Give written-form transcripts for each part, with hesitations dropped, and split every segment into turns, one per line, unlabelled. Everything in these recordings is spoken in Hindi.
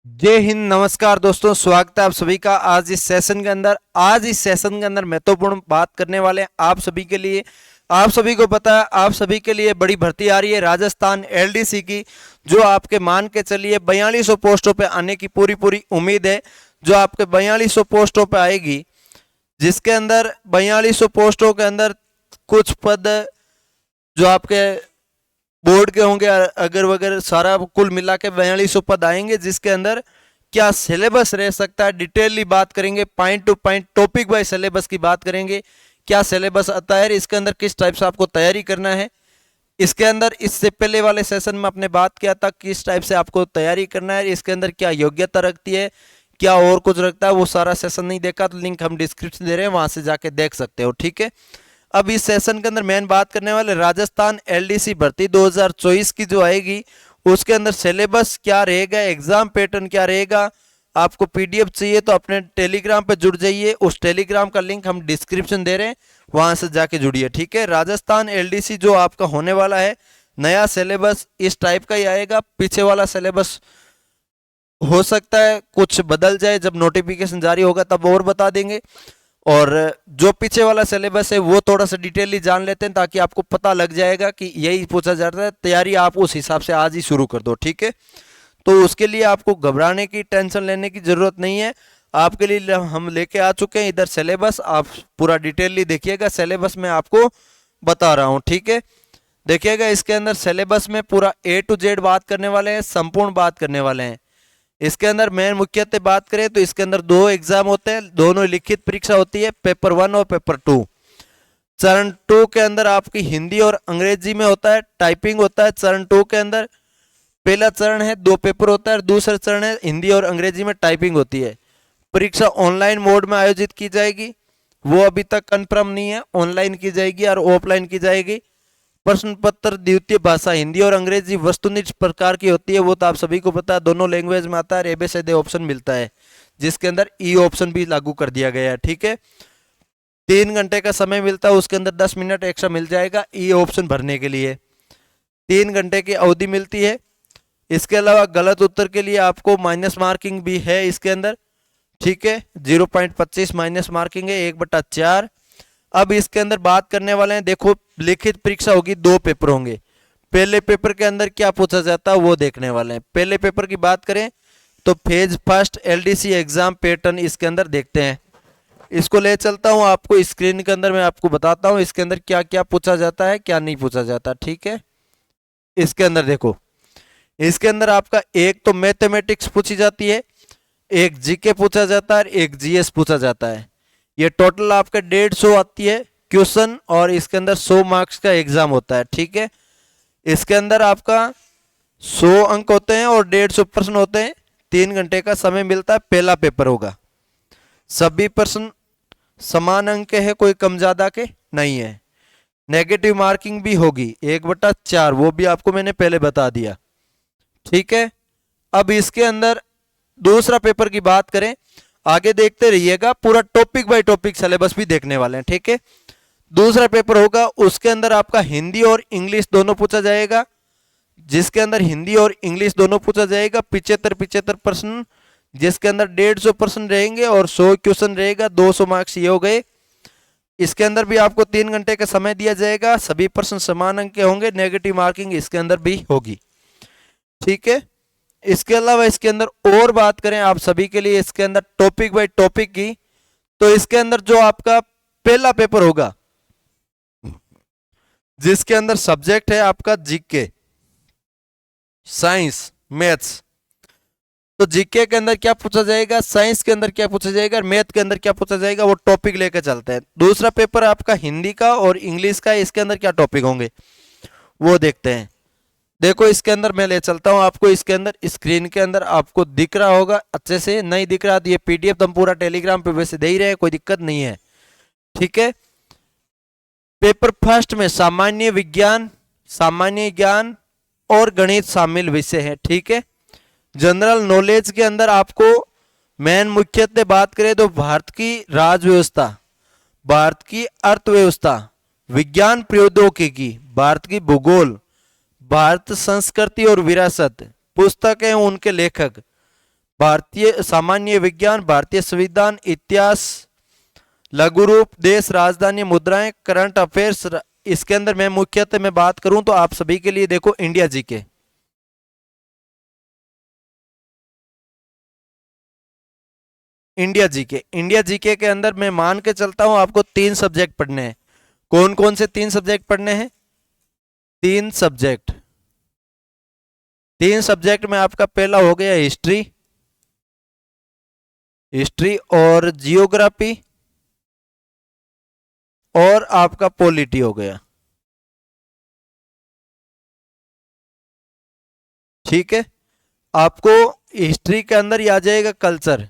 जय हिंद। नमस्कार दोस्तों, स्वागत है आप सभी का आज इस सेशन के अंदर। आज इस सेशन के अंदर महत्वपूर्ण बात करने वाले हैं आप सभी के लिए। आप सभी को पता है, आप सभी के लिए बड़ी भर्ती आ रही है राजस्थान एलडीसी की, जो आपके मान के चलिए 4200 पोस्टों पे आने की पूरी पूरी उम्मीद है। जो आपके 4200 पोस्टों पे आएगी, जिसके अंदर 4200 पोस्टों के अंदर कुछ पद जो आपके बोर्ड के होंगे, अगर वगैरह सारा कुल मिला के 4200 पद आएंगे, जिसके अंदर क्या सिलेबस रह सकता है डिटेलली बात करेंगे। Point two point topic by syllabus की बात करेंगे। क्या सिलेबस आता है, इसके अंदर किस टाइप से आपको तैयारी करना है। इसके अंदर इससे पहले वाले सेशन में आपने बात किया था किस टाइप से आपको तैयारी करना है, इसके अंदर क्या योग्यता रखती है, क्या और कुछ रखता है। वो सारा सेशन नहीं देखा तो लिंक हम डिस्क्रिप्शन दे रहे हैं, वहां से जाके देख सकते हो, ठीक है। अब इस सेशन के अंदर मेन बात करने वाले राजस्थान एलडीसी भर्ती 2024 की जो आएगी, उसके अंदर सिलेबस क्या रहेगा, एग्जाम पैटर्न क्या रहेगा। आपको पीडीएफ चाहिए तो अपने टेलीग्राम पे जुड़ जाइए। उस टेलीग्राम का लिंक हम डिस्क्रिप्शन दे रहे हैं, वहां से जाके जुड़िए, ठीक है। राजस्थान एलडीसी जो आपका होने वाला है, नया सिलेबस इस टाइप का ही आएगा। पीछे वाला सिलेबस हो सकता है कुछ बदल जाए, जब नोटिफिकेशन जारी होगा तब और बता देंगे। और जो पीछे वाला सिलेबस है वो थोड़ा सा डिटेलली जान लेते हैं, ताकि आपको पता लग जाएगा कि यही पूछा जाता है। तैयारी आप उस हिसाब से आज ही शुरू कर दो, ठीक है। तो उसके लिए आपको घबराने की, टेंशन लेने की जरूरत नहीं है। आपके लिए हम लेके आ चुके हैं इधर सिलेबस। आप पूरा डिटेलली देखिएगा, सिलेबस में आपको बता रहा हूं, ठीक है। देखिएगा, इसके अंदर सिलेबस में पूरा A to Z बात करने वाले हैं, संपूर्ण बात करने वाले हैं। इसके अंदर मेन मुख्यतः बात करें तो इसके अंदर दो एग्जाम होते हैं, दोनों लिखित परीक्षा होती है, पेपर 1 और पेपर 2। चरण 2 के अंदर आपकी हिंदी और अंग्रेजी में होता है, टाइपिंग होता है। चरण 2 के अंदर पहला चरण है, 2 पेपर होता है, दूसरा चरण है हिंदी और अंग्रेजी में टाइपिंग होती है। परीक्षा ऑनलाइन मोड में आयोजित की जाएगी, वो अभी तक कंफर्म नहीं है, ऑनलाइन की जाएगी और ऑफलाइन की जाएगी। प्रश्न पत्र द्वितीय भाषा हिंदी और अंग्रेजी वस्तुनिष्ठ प्रकार की होती है, वो तो आप सभी को पता है, दोनों लैंग्वेज में आता है। एबीसीडी ऑप्शन मिलता है, जिसके अंदर ई ऑप्शन भी लागू कर दिया गया है, ठीक है। 3 घंटे का समय मिलता है, उसके अंदर 10 मिनट एक्स्ट्रा मिल जाएगा ई ऑप्शन भरने के लिए। 3 घंटे की अवधि मिलती है। इसके अलावा गलत उत्तर के लिए आपको माइनस मार्किंग भी है इसके अंदर, ठीक है। 0.25 माइनस मार्किंग है, 1/4। अब इसके अंदर बात करने वाले हैं, देखो लिखित परीक्षा होगी, 2 पेपर होंगे। पहले पेपर के अंदर क्या पूछा जाता है वो देखने वाले हैं। पहले पेपर की बात करें तो phase first LDC exam pattern इसके अंदर देखते हैं। इसको ले चलता हूं आपको स्क्रीन के अंदर, मैं आपको बताता हूं इसके अंदर क्या क्या पूछा जाता है, क्या नहीं पूछा जाता, ठीक है। इसके अंदर देखो, इसके अंदर आपका एक तो मैथमेटिक्स पूछी जाती है, एक जीके पूछा जाता है, एक जीएस पूछा जाता है। ये टोटल आपका 150 आती है क्वेश्चन, और इसके अंदर 100 मार्क्स का एग्जाम होता है, ठीक है। इसके अंदर आपका 100 अंक होते हैं और 150 प्रश्न होते हैं। 3 घंटे का समय मिलता है। पहला पेपर होगा, सभी प्रश्न समान अंक के है, कोई कम ज्यादा के नहीं है। नेगेटिव मार्किंग भी होगी 1/4, वो भी आपको मैंने पहले बता दिया, ठीक है। अब इसके अंदर दूसरा पेपर की बात करें, आगे देखते रहिएगा, पूरा टॉपिक बाय टॉपिक सिलेबस भी देखने वाले हैं, ठीक है। दूसरा पेपर होगा, उसके अंदर आपका हिंदी और इंग्लिश दोनों पूछा जाएगा, जिसके अंदर हिंदी और इंग्लिश दोनों पूछा जाएगा। 75 प्रश्न, जिसके अंदर 150 प्रश्न रहेंगे और 100 क्वेश्चन रहेगा, 200 मार्क्स ये हो गए। इसके अंदर भी आपको 3 घंटे का समय दिया जाएगा, सभी प्रश्न समान अंक के होंगे, नेगेटिव मार्किंग इसके अंदर भी होगी, ठीक है। इसके अलावा इसके अंदर और बात करें आप सभी के लिए इसके अंदर टॉपिक बाय टॉपिक की, तो इसके अंदर जो आपका पहला पेपर होगा, जिसके अंदर सब्जेक्ट है आपका जीके, साइंस, मैथ्स। तो जीके के अंदर क्या पूछा जाएगा, साइंस के अंदर क्या पूछा जाएगा, मैथ के अंदर क्या पूछा जाएगा, वो टॉपिक लेकर चलते हैं। दूसरा पेपर आपका हिंदी का और इंग्लिश का, इसके अंदर क्या टॉपिक होंगे वो देखते हैं। देखो इसके अंदर मैं ले चलता हूं आपको, इसके अंदर स्क्रीन के अंदर आपको दिख रहा होगा अच्छे से, नहीं दिख रहा तो ये पीडीएफ तो हम पूरा टेलीग्राम पे वैसे दे ही रहे हैं, कोई दिक्कत नहीं है, ठीक है। पेपर फर्स्ट में सामान्य विज्ञान, सामान्य ज्ञान और गणित शामिल विषय है, ठीक है। जनरल नॉलेज के अंदर आपको मेन मुख्यतः बात करें तो भारत की राज्य व्यवस्था, भारत की अर्थव्यवस्था, विज्ञान प्रौद्योगिकी, भारत की भूगोल, भारत संस्कृति और विरासत, पुस्तक है उनके लेखक, भारतीय सामान्य विज्ञान, भारतीय संविधान, इतिहास, लघु रूप, देश, राजधानी, मुद्राएं, करंट अफेयर्स। इसके अंदर मैं मुख्यतः मैं बात करूं तो आप सभी के लिए देखो इंडिया जीके। इंडिया जीके के अंदर मैं मान के चलता हूं आपको 3 सब्जेक्ट पढ़ने हैं। कौन कौन से 3 सब्जेक्ट पढ़ने हैं? 3 सब्जेक्ट। 3 सब्जेक्ट में आपका पहला हो गया हिस्ट्री, और जियोग्राफी, और आपका पॉलिटी हो गया। ठीक है, आपको हिस्ट्री के अंदर ही आ जाएगा कल्चर।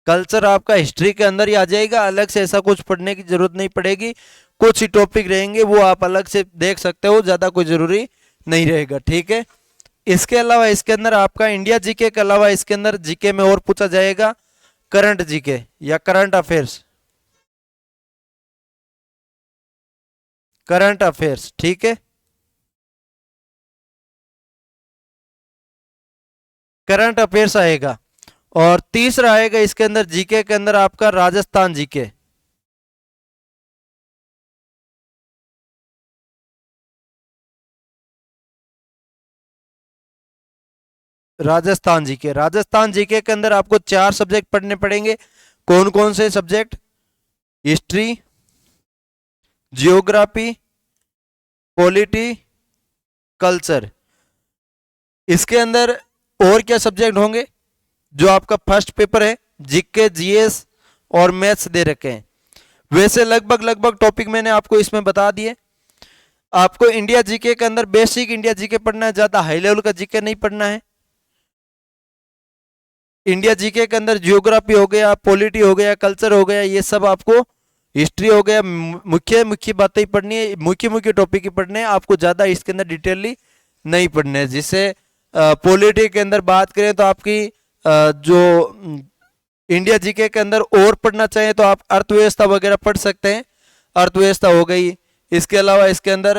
कल्चर आपका हिस्ट्री के अंदर ही आ जाएगा, अलग से ऐसा कुछ पढ़ने की जरूरत नहीं पड़ेगी। कुछ ही टॉपिक रहेंगे वो आप अलग से देख सकते हो, ज्यादा कोई जरूरी नहीं रहेगा। ठीक है, इसके अलावा इसके अंदर आपका इंडिया जीके के अलावा इसके अंदर जीके में और पूछा जाएगा करंट जीके या करंट अफेयर्स। करंट अफेयर्स, ठीक है, करंट अफेयर्स आएगा। और तीसरा आएगा इसके अंदर जीके के अंदर आपका राजस्थान जीके। राजस्थान जीके के अंदर आपको 4 सब्जेक्ट पढ़ने पड़ेंगे। कौन कौन से subject? History, geography, polity, culture. इसके अंदर और क्या सब्जेक्ट होंगे? जो आपका फर्स्ट पेपर है जीके, जीएस और मैथ्स दे रखे हैं। वैसे लगभग टॉपिक मैंने आपको इसमें बता दिए। आपको इंडिया जीके के अंदर बेसिक इंडिया जीके पढ़ना है, ज्यादा हाई लेवल का जीके नहीं पढ़ना है। इंडिया जीके के अंदर जियोग्राफी हो गया, पॉलिटी हो गया, कल्चर हो गया, ये सब आपको, हिस्ट्री हो गया, मुख्य बातें ही पढ़नी है, मुख्य टॉपिक ही पढ़ने हैं। आपको ज्यादा इसके अंदर डिटेलली नहीं पढ़ने हैं। जिससे पॉलिटी के अंदर बात करें तो आपकी जो इंडिया जीके के अंदर और पढ़ना चाहिए तो आप अर्थव्यवस्था वगैरह पढ़ सकते हैं। अर्थव्यवस्था हो गई। इसके अलावा इसके अंदर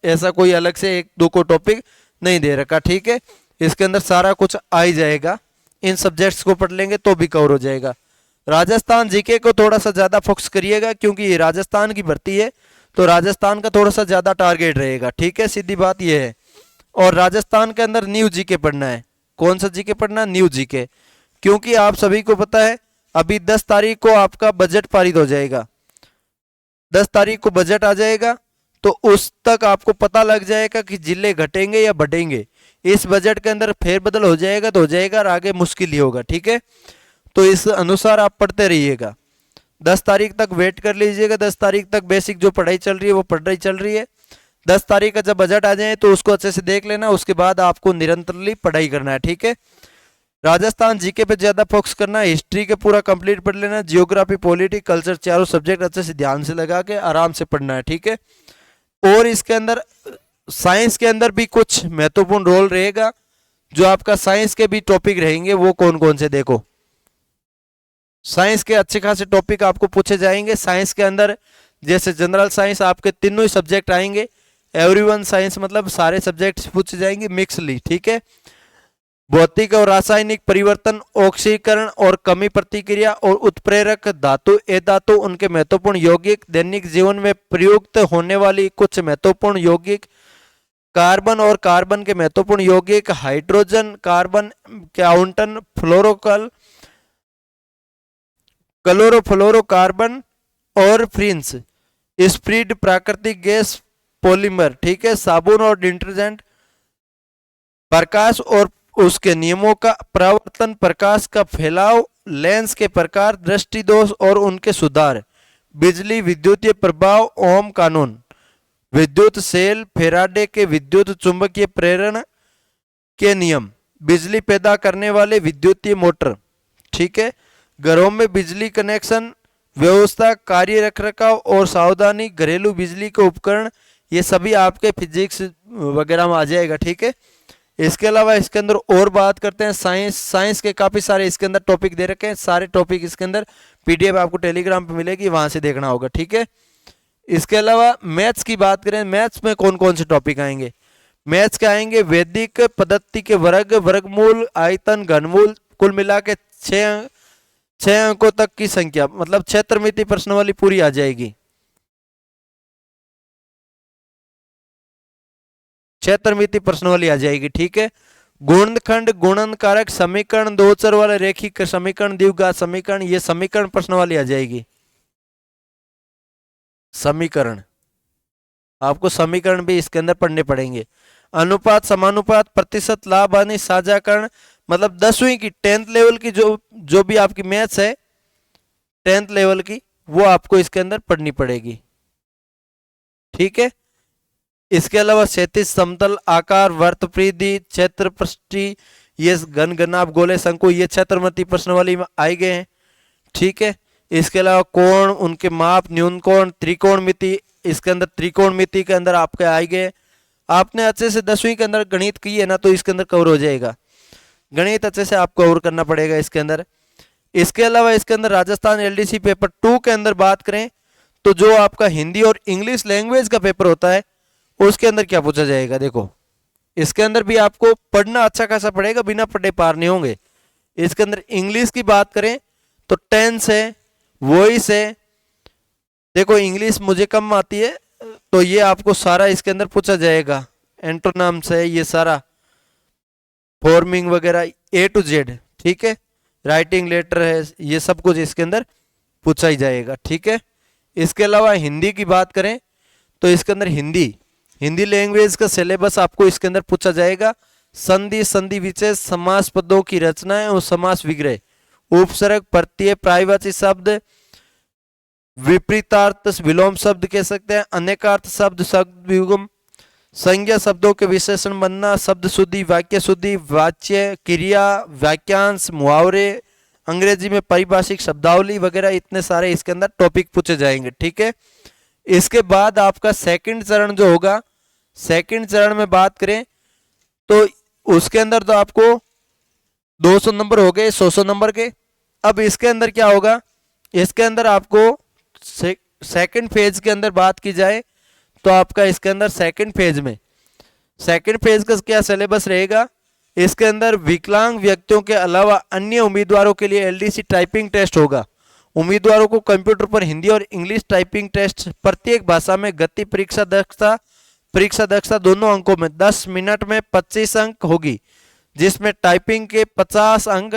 ऐसा कोई अलग से 1-2 को टॉपिक नहीं दे रखा। ठीक है, इसके अंदर सारा कुछ आ ही जाएगा। इन सब्जेक्ट्स को पढ़ लेंगे तो भी कवर हो जाएगा। राजस्थान जीके को थोड़ा सा ज्यादा फोकस करिएगा क्योंकि राजस्थान की भर्ती है, तो राजस्थान का थोड़ा सा ज्यादा टारगेट रहेगा। ठीक है, सीधी बात यह है। और राजस्थान के अंदर न्यू जीके पढ़ना है। कौन सा जीके पढ़ना? New GK. क्योंकि आप सभी को पता है अभी 10 तारीख को आपका बजट पारित हो जाएगा। 10 तारीख को बजट आ जाएगा तो उस तक आपको पता लग जाएगा कि जिले घटेंगे या बढ़ेंगे। इस बजट के अंदर फेरबदल हो जाएगा तो हो जाएगा, और आगे मुश्किल ही होगा। ठीक है, तो इस अनुसार आप पढ़ते रहिएगा। 10 तारीख तक वेट कर लीजिएगा। 10 तारीख तक बेसिक जो पढ़ाई चल रही है वो पढ़ाई चल रही है। 10 तारीख का जब बजट आ जाए तो उसको अच्छे से देख लेना, उसके बाद आपको निरंतरली पढ़ाई करना है। ठीक है, राजस्थान जीके पे ज्यादा फोकस करना है। हिस्ट्री के पूरा कंप्लीट पढ़ लेना, जियोग्राफी, पॉलिटी, कल्चर, चारों सब्जेक्ट अच्छे से ध्यान से लगा के आराम से पढ़ना है। ठीक है, और इसके अंदर साइंस के अंदर भी कुछ महत्वपूर्ण रोल रहेगा। जो आपका साइंस के भी टॉपिक रहेंगे वो कौन कौन से? देखो, साइंस के अच्छे खासे टॉपिक आपको पूछे जाएंगे। साइंस के अंदर जैसे जनरल साइंस आपके तीनों ही सब्जेक्ट आएंगे। एवरीवन साइंस मतलब सारे सब्जेक्ट्स पूछे जाएंगे मिक्सली। ठीक है, भौतिक और रासायनिक परिवर्तन, ऑक्सीकरण और कमी प्रतिक्रिया और उत्प्रेरक धातु, अधातु, उनके महत्वपूर्ण यौगिक, दैनिक जीवन में प्रयुक्त होने वाली कुछ महत्वपूर्ण यौगिक, कार्बन और कार्बन के महत्वपूर्ण यौगिक, हाइड्रोजन, कार्बन, काउंटन, फ्लोरोकल, क्लोरोफ्लोरोकार्बन और फ्रिंस, स्प्रीड, प्राकृतिक गैस, पॉलीमर। ठीक है, साबुन और डिटर्जेंट, प्रकाश और उसके नियमों का प्रवर्तन, प्रकाश का फैलाव, लेंस के प्रकार, दृष्टि दोष और उनके सुधार, बिजली, विद्युतीय प्रभाव, ओम कानून, विद्युत सेल, फेराडे के विद्युत चुंबकीय प्रेरण के नियम, बिजली पैदा करने वाले विद्युतीय मोटर। ठीक है, घरों में बिजली कनेक्शन व्यवस्था, कार्य रखरखाव और सावधानी, घरेलू बिजली के उपकरण, ये सभी आपके फिजिक्स वगैरह में आ जाएगा। ठीक है, इसके अलावा इसके अंदर और बात करते हैं साइंस के काफी सारे इसके अंदर टॉपिक दे रखे हैं। सारे टॉपिक इसके अंदर पीडीएफ आपको टेलीग्राम पे मिलेगी, वहां से देखना होगा। ठीक है, इसके अलावा मैथ्स की बात करें, मैथ्स में कौन कौन से टॉपिक आएंगे? मैथ्स के आएंगे वैदिक पद्धति के वर्ग, वर्गमूल, आयतन, घनमूल, कुल मिला के 6 अंकों तक की संख्या, मतलब 6 त्रिमितीय प्रश्नावली पूरी आ जाएगी। 6 त्रिमितीय प्रश्नावली आ जाएगी, ठीक है। गुणनखंड, गुणन कारक, समीकरण, दो चर वाले रेखिक समीकरण, द्विघात समीकरण, ये समीकरण प्रश्नावली आ जाएगी। समीकरण, आपको समीकरण भी इसके अंदर पढ़ने पड़ेंगे। अनुपात, समानुपात, प्रतिशत, लाभ हानि, साझाकरण, मतलब 10वीं की 10th लेवल की जो भी आपकी मैथ्स है 10th लेवल की, वो आपको इसके अंदर पढ़नी पड़ेगी, ठीक है। इसके अलावा क्षैतिज, समतल, आकार, वर्त, परिधि, क्षेत्र, पृष्ठी, ये घन, घनाभ, गोले, शंकु, ये 6 त्रिमितीय प्रश्नावली में आए गए हैं, ठीक है। इसके अलावा कोण, उनके माप, न्यून कोण, त्रिकोणमिति, इसके अंदर त्रिकोणमिति के अंदर आपके आए गए। आपने अच्छे से 10वीं के अंदर गणित की है ना, तो इसके अंदर कवर हो जाएगा। गणित अच्छे से आपको कवर करना पड़ेगा इसके अंदर। इसके अलावा इसके अंदर राजस्थान एलडीसी पेपर 2 के अंदर बात करें तो जो आपका हिंदी और इंग्लिश लैंग्वेज का पेपर होता है उसके अंदर क्या पूछा जाएगा, देखो इसके अंदर भी आपको पढ़ना अच्छा खासा पड़ेगा, बिना पढ़े पार नहीं होंगे। इसके अंदर इंग्लिश की बात करें तो टेंस है, वॉइस है, देखो इंग्लिश मुझे कम आती है तो ये आपको सारा इसके अंदर पूछा जाएगा। एंटोनाम्स है, ये सारा फॉर्मिंग वगैरह A to Z, ठीक है। राइटिंग लेटर है, ये सब कुछ इसके अंदर पूछा ही जाएगा, ठीक है। इसके अलावा हिंदी की बात करें तो इसके अंदर हिंदी लैंग्वेज का सिलेबस आपको इसके अंदर पूछा जाएगा। संधि, संधि विशेष, समास पदों की रचनाएं और समास विग्रह, उपसर्ग, प्रत्यय, पर्यायवाची शब्द, विपरीतार्थ, विलोम शब्द कह सकते हैं, अनेकार्थ शब्द, शब्द वियुग्म, संज्ञा शब्दों के विशेषण बनना, शब्द शुद्धि, वाक्य शुद्धि, वाच्य, क्रिया, वाक्यांश, मुहावरे, अंग्रेजी में पारिभाषिक शब्दावली वगैरह, इतने सारे इसके अंदर टॉपिक पूछे जाएंगे, ठीक है। इसके बाद आपका सेकंड चरण जो होगा, सेकंड चरण में बात करें तो उसके अंदर तो आपको 200 नंबर हो गए 100 नंबर के। अब इसके अंदर क्या होगा, इसके अंदर आपको सेकंड फेज के अंदर बात की जाए तो आपका इसके अंदर सेकंड फेज का क्या सिलेबस रहेगा, इसके अंदर विकलांग व्यक्तियों के अलावा अन्य उम्मीदवारों के लिए एलडीसी टाइपिंग टेस्ट होगा। उम्मीदवारों को कंप्यूटर पर हिंदी और इंग्लिश टाइपिंग टेस्ट, प्रत्येक भाषा में गति परीक्षा दक्षता दोनों अंकों में 10 मिनट में 25 अंक होगी, जिसमें टाइपिंग के 50 अंक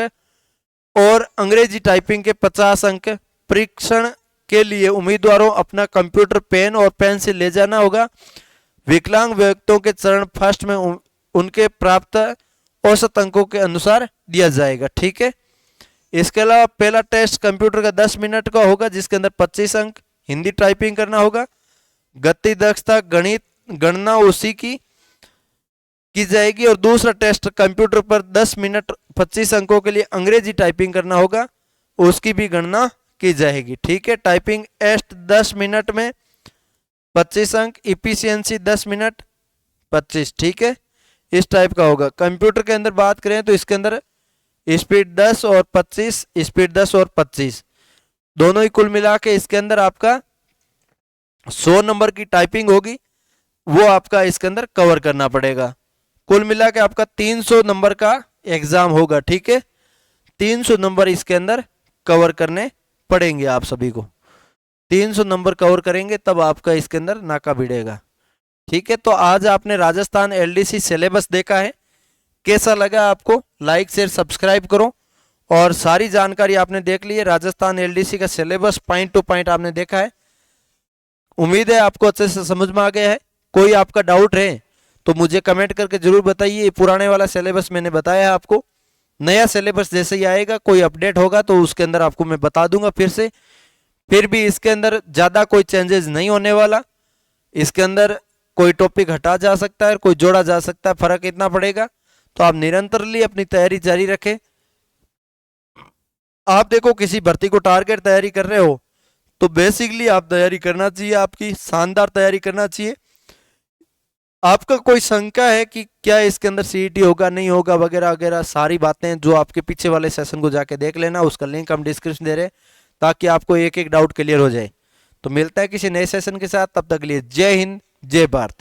और अंग्रेजी टाइपिंग के 50 अंक। परीक्षण के लिए उम्मीदवारों अपना कंप्यूटर, पेन और पेंसिल ले जाना होगा। विकलांग व्यक्तियों के चरण फर्स्ट में उनके प्राप्त औसत अंकों के अनुसार दिया जाएगा, ठीक है। इसके अलावा पहला टेस्ट कंप्यूटर का 10 मिनट का होगा, जिसके अंदर 25 अंक, हिंदी टाइपिंग करना होगा। गति दक्षता, गणित गणना उसी की जाएगी। और दूसरा टेस्ट कंप्यूटर पर 10 मिनट 25 अंकों के लिए अंग्रेजी टाइपिंग करना होगा, उसकी भी गणना की जाएगी, ठीक है। टाइपिंग टेस्ट 10 मिनट में 25 अंक, इफिशियंसी 10 मिनट 25, ठीक है। इस टाइप का होगा। कंप्यूटर के अंदर बात करें तो इसके अंदर स्पीड 10 और 25, स्पीड 10 और 25 दोनों ही कुल मिला के इसके अंदर आपका 100 नंबर की टाइपिंग होगी, वो आपका इसके अंदर कवर करना पड़ेगा। कुल मिला के आपका 300 नंबर का एग्जाम होगा, ठीक है। 300 नंबर इसके अंदर कवर करने पड़ेंगे आप सभी को। 300 नंबर कवर करेंगे तब आपका इसके अंदर नाका भिड़ेगा, ठीक है। तो आज आपने राजस्थान एलडीसी सिलेबस देखा है, कैसा लगा आपको? लाइक शेयर सब्सक्राइब करो। और सारी जानकारी आपने देख ली है, राजस्थान एलडीसी का सिलेबस पॉइंट टू पॉइंट आपने देखा है। उम्मीद है आपको अच्छे से समझ में आ गया है। कोई आपका डाउट है तो मुझे कमेंट करके जरूर बताइए। पुराने वाला सिलेबस मैंने बताया है आपको, नया सिलेबस जैसे ही आएगा, कोई अपडेट होगा तो उसके अंदर आपको मैं बता दूंगा फिर से। फिर भी इसके अंदर ज़्यादा कोई चेंजेस नहीं होने वाला। इसके अंदर कोई टॉपिक हटा जा सकता है, कोई जोड़ा जा सकता है, फर्क इतना पड़ेगा। तो आप निरंतरली अपनी तैयारी जारी रखें। आप देखो किसी भर्ती को टारगेट तैयारी कर रहे हो तो बेसिकली आप तैयारी करना चाहिए, आपकी शानदार तैयारी करना चाहिए। आपका कोई शंका है कि क्या इसके अंदर सीईटी होगा नहीं होगा वगैरह वगैरह, सारी बातें जो आपके पीछे वाले सेशन को जाके देख लेना, उसका लिंक हम डिस्क्रिप्शन दे रहे हैं ताकि आपको एक एक डाउट क्लियर हो जाए। तो मिलता है किसी नए सेशन के साथ, तब तक के लिए जय हिंद जय भारत।